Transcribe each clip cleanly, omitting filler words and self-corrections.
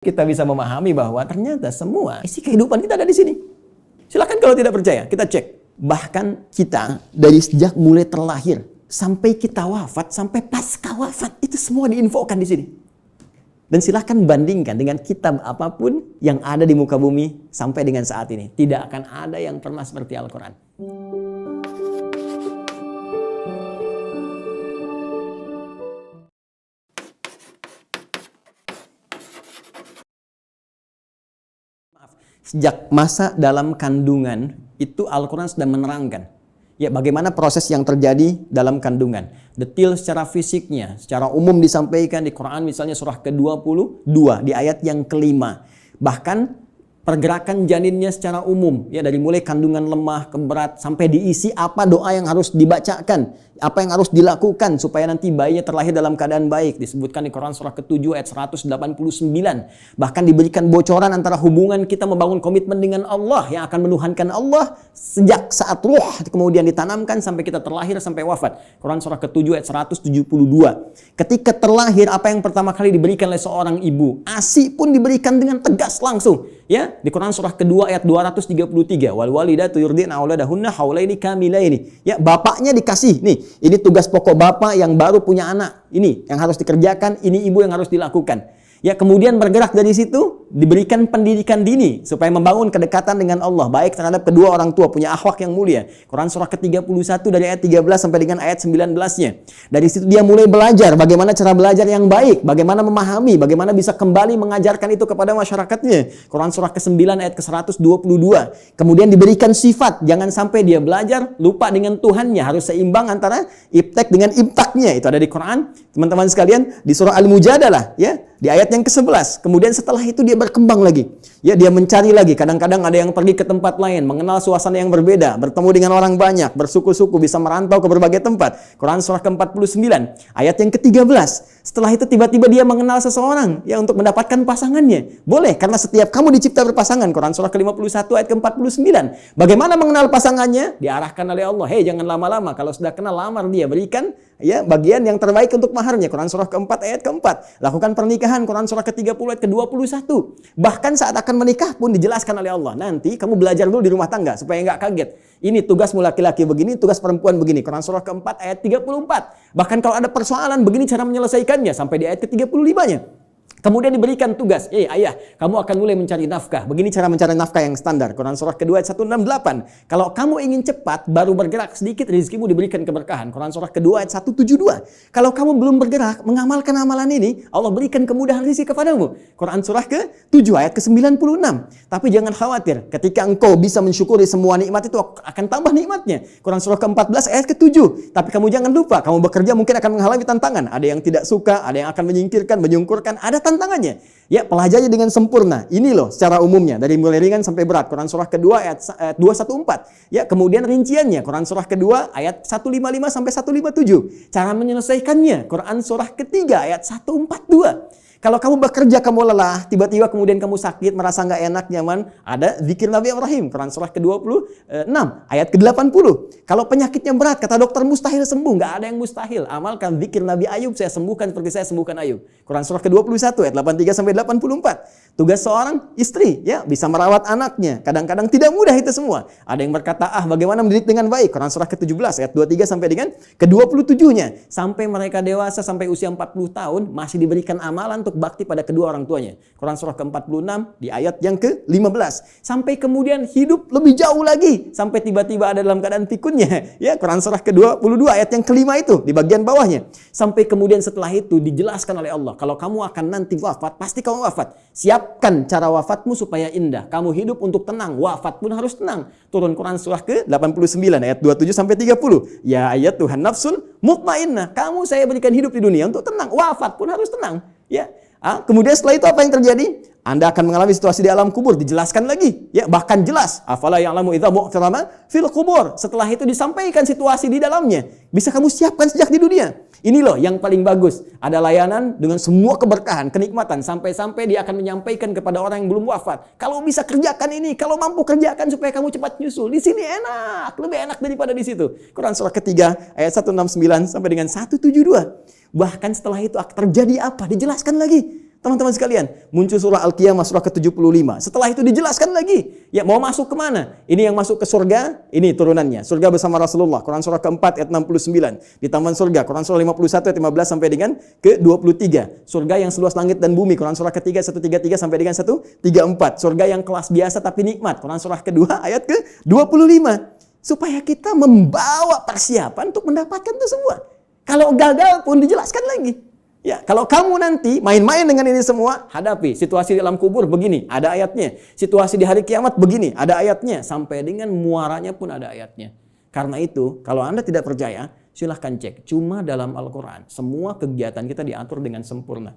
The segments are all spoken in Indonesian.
Kita bisa memahami bahwa ternyata semua isi kehidupan kita ada di sini. Silakan kalau tidak percaya, kita cek. Bahkan kita dari sejak mulai terlahir sampai kita wafat, sampai pasca wafat, itu semua diinfokan di sini. Dan silakan bandingkan dengan kitab apapun yang ada di muka bumi sampai dengan saat ini. Tidak akan ada yang pernah seperti Al-Quran. Sejak masa dalam kandungan, itu Al-Quran sedang menerangkan ya bagaimana proses yang terjadi dalam kandungan. Detil secara fisiknya, secara umum disampaikan di Quran, misalnya surah ke-22, di ayat yang kelima. Bahkan pergerakan janinnya secara umum, ya dari mulai kandungan lemah ke berat, sampai diisi apa doa yang harus dibacakan, apa yang harus dilakukan supaya nanti bayinya terlahir dalam keadaan baik. Disebutkan di Quran surah ke-7 ayat 189. Bahkan diberikan bocoran antara hubungan kita membangun komitmen dengan Allah yang akan menuhankan Allah sejak saat ruh kemudian ditanamkan sampai kita terlahir sampai wafat. Quran surah ke-7 ayat 172. Ketika terlahir, apa yang pertama kali diberikan oleh seorang ibu? ASI pun diberikan dengan tegas langsung. Ya, di Quran surah kedua ayat 233, wal walidatu yurdina auladahunna haulaini kamilaini. Ya, bapaknya dikasih, nih, ini tugas pokok bapak yang baru punya anak. Ini yang harus dikerjakan, ini ibu yang harus dilakukan. Ya, kemudian bergerak dari situ, diberikan pendidikan dini supaya membangun kedekatan dengan Allah, baik terhadap kedua orang tua, punya akhlak yang mulia. Quran surah ke-31 dari ayat 13 sampai dengan ayat 19-nya. Dari situ dia mulai belajar bagaimana cara belajar yang baik, bagaimana memahami, bagaimana bisa kembali mengajarkan itu kepada masyarakatnya. Quran surah ke-9 ayat ke-122. Kemudian diberikan sifat, jangan sampai dia belajar lupa dengan Tuhannya, harus seimbang antara iptek dengan imtaknya. Itu ada di Quran, teman-teman sekalian, di surah Al-Mujadalah, ya. Di ayat yang ke-11, kemudian setelah itu dia berkembang lagi. Ya, dia mencari lagi. Kadang-kadang ada yang pergi ke tempat lain, mengenal suasana yang berbeda, bertemu dengan orang banyak, bersuku-suku, bisa merantau ke berbagai tempat. Quran surah ke-49, ayat yang ke-13. Setelah itu tiba-tiba dia mengenal seseorang ya untuk mendapatkan pasangannya. Boleh, karena setiap kamu dicipta berpasangan. Quran surah ke-51 ayat ke-49. Bagaimana mengenal pasangannya? Diarahkan oleh Allah. Hei, jangan lama-lama. Kalau sudah kenal, lamar dia. Berikan ya bagian yang terbaik untuk maharnya. Quran surah ke-4 ayat ke-4. Lakukan pernikahan. Quran surah ke-30 ayat ke-21. Bahkan saat akan menikah pun dijelaskan oleh Allah. Nanti kamu belajar dulu di rumah tangga supaya nggak kaget. Ini tugasmu laki-laki begini, tugas perempuan begini. Quran surah ke-4 ayat 34. Bahkan kalau ada persoalan begini cara menyelesaikannya sampai di ayat ke-35-nya. Kemudian diberikan tugas, ayah, kamu akan mulai mencari nafkah. Begini cara mencari nafkah yang standar. Quran surah kedua ayat 168. Kalau kamu ingin cepat, baru bergerak sedikit, rezekimu diberikan keberkahan. Quran surah kedua ayat 172. Kalau kamu belum bergerak, mengamalkan amalan ini, Allah berikan kemudahan rezeki kepadamu. Quran surah ke-7 ayat ke-96. Tapi jangan khawatir, ketika engkau bisa mensyukuri semua nikmat itu akan tambah nikmatnya. Quran surah ke-14 ayat ke-7. Tapi kamu jangan lupa, kamu bekerja mungkin akan mengalami tantangan. Ada yang tidak suka, ada yang akan menyingkirkan, menyungkurkan, ada tantangannya. Ya, pelajari dengan sempurna. Ini loh secara umumnya dari mulai ringan sampai berat. Quran surah kedua ayat 214. Ya, kemudian rinciannya Quran surah kedua ayat 155 sampai 157. Cara menyelesaikannya Quran surah ketiga ayat 142. Kalau kamu bekerja, kamu lelah, tiba-tiba kemudian kamu sakit, merasa nggak enak, nyaman, ada zikir Nabi Ibrahim, Quran surah ke-26, ayat ke-80. Kalau penyakitnya berat, kata dokter mustahil sembuh, nggak ada yang mustahil. Amalkan zikir Nabi Ayub, saya sembuhkan seperti saya sembuhkan Ayub. Quran surah ke-21, ayat 83 sampai 84. Tugas seorang istri, ya, bisa merawat anaknya. Kadang-kadang tidak mudah itu semua. Ada yang berkata, bagaimana mendidik dengan baik? Quran surah ke-17, ayat 23 sampai dengan ke-27-nya. Sampai mereka dewasa, sampai usia 40 tahun, masih diberikan amalan untuk bakti pada kedua orang tuanya. Quran surah ke-46 di ayat yang ke-15. Sampai kemudian hidup lebih jauh lagi. Sampai tiba-tiba ada dalam keadaan pikunnya. Ya, Quran surah ke-22 ayat yang ke-5 itu di bagian bawahnya. Sampai kemudian setelah itu dijelaskan oleh Allah. Kalau kamu akan nanti wafat, pasti kamu wafat. Siapkan cara wafatmu supaya indah. Kamu hidup untuk tenang. Wafat pun harus tenang. Turun Quran surah ke-89 ayat 27 sampai 30. Ya ayat Tuhan nafsul mutmainnah. Kamu saya berikan hidup di dunia untuk tenang. Wafat pun harus tenang. Ya, kemudian setelah itu apa yang terjadi? Anda akan mengalami situasi di alam kubur, dijelaskan lagi. Ya, bahkan jelas. Afala ya'lamu idza bu'thira fil kubur. Setelah itu disampaikan situasi di dalamnya. Bisa kamu siapkan sejak di dunia. Ini loh yang paling bagus. Ada layanan dengan semua keberkahan, kenikmatan. Sampai-sampai dia akan menyampaikan kepada orang yang belum wafat. Kalau bisa kerjakan ini, kalau mampu kerjakan supaya kamu cepat nyusul. Di sini enak, lebih enak daripada di situ. Quran surah ketiga ayat 169 sampai dengan 172. Bahkan setelah itu terjadi apa? Dijelaskan lagi. Teman-teman sekalian, muncul surah Al-Qiyamah surah ke-75. Setelah itu dijelaskan lagi, ya mau masuk kemana? Ini yang masuk ke surga, ini turunannya. Surga bersama Rasulullah, Quran surah ke-4 ayat 69. Di taman surga, Quran surah 51 ayat 15 sampai dengan ke-23. Surga yang seluas langit dan bumi, Quran surah ke-3 133 sampai dengan 134. Surga yang kelas biasa tapi nikmat, Quran surah ke-2 ayat ke-25. Supaya kita membawa persiapan untuk mendapatkan itu semua. Kalau gagal pun dijelaskan lagi. Ya, kalau kamu nanti main-main dengan ini semua, hadapi situasi di dalam kubur begini, ada ayatnya. Situasi di hari kiamat begini, ada ayatnya. Sampai dengan muaranya pun ada ayatnya. Karena itu, kalau Anda tidak percaya, silahkan cek. Cuma dalam Al-Quran, semua kegiatan kita diatur dengan sempurna.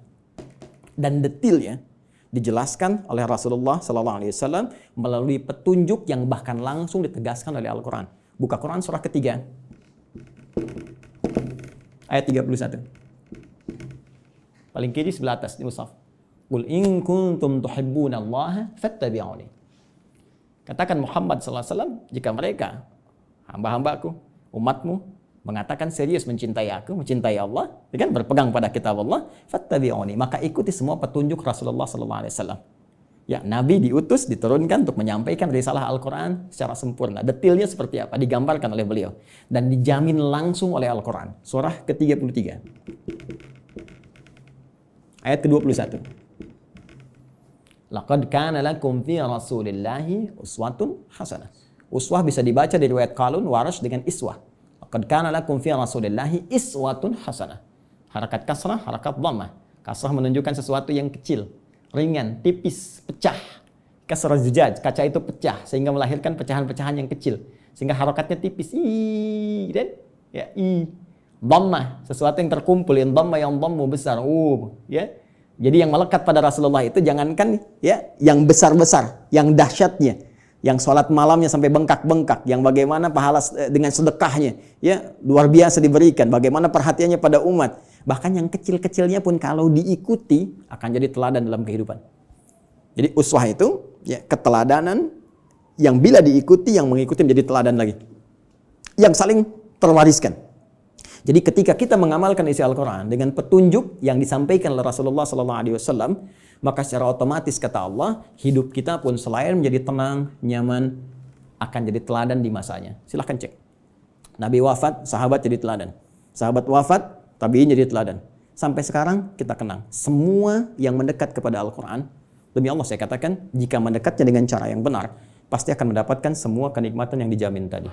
Dan detailnya dijelaskan oleh Rasulullah SAW melalui petunjuk yang bahkan langsung ditegaskan oleh Al-Quran. Buka Quran surah ketiga, ayat 31. Paling kiri sebelah atas di mushaf. Qul in kuntum tuhibbunallaha fattabi'uni. Katakan Muhammad SAW, jika mereka hamba-hambaku, umatmu mengatakan serius mencintai aku, mencintai Allah, ya kan, berpegang pada kitab Allah, fattabi'uni, maka ikuti semua petunjuk Rasulullah SAW. Ya, Nabi diutus, diturunkan untuk menyampaikan risalah Al-Quran secara sempurna. Detailnya seperti apa digambarkan oleh beliau dan dijamin langsung oleh Al-Quran. Surah ke-33. Ayat ke-21. Laqad kana lakum fi Rasulillahi uswatun hasanah. Uswah bisa dibaca di riwayat Qalun, Warash dengan iswah. Laqad kana lakum fi Rasulillahi iswatun hasanah. Harakat kasrah, harakat dhammah. Kasrah menunjukkan sesuatu yang kecil, ringan, tipis, pecah. Kasrah zujaj, kaca itu pecah sehingga melahirkan pecahan-pecahan yang kecil. Sehingga harakatnya tipis. I dan ya i. Dhammah, sesuatu yang terkumpul, yang dhamma yang dhammu besar. Ya. Jadi yang melekat pada Rasulullah itu jangankan ya yang besar-besar, yang dahsyatnya, yang sholat malamnya sampai bengkak-bengkak, yang bagaimana pahala dengan sedekahnya, ya luar biasa diberikan, bagaimana perhatiannya pada umat. Bahkan yang kecil-kecilnya pun kalau diikuti akan jadi teladan dalam kehidupan. Jadi uswah itu ya keteladanan yang bila diikuti, yang mengikuti menjadi teladan lagi. Yang saling terwariskan. Jadi ketika kita mengamalkan isi Al-Quran dengan petunjuk yang disampaikan oleh Rasulullah SAW, maka secara otomatis kata Allah, hidup kita pun selain menjadi tenang, nyaman, akan jadi teladan di masanya. Silahkan cek. Nabi wafat, sahabat jadi teladan. Sahabat wafat, tabi'in jadi teladan. Sampai sekarang kita kenang. Semua yang mendekat kepada Al-Quran, demi Allah saya katakan, jika mendekatnya dengan cara yang benar, pasti akan mendapatkan semua kenikmatan yang dijamin tadi.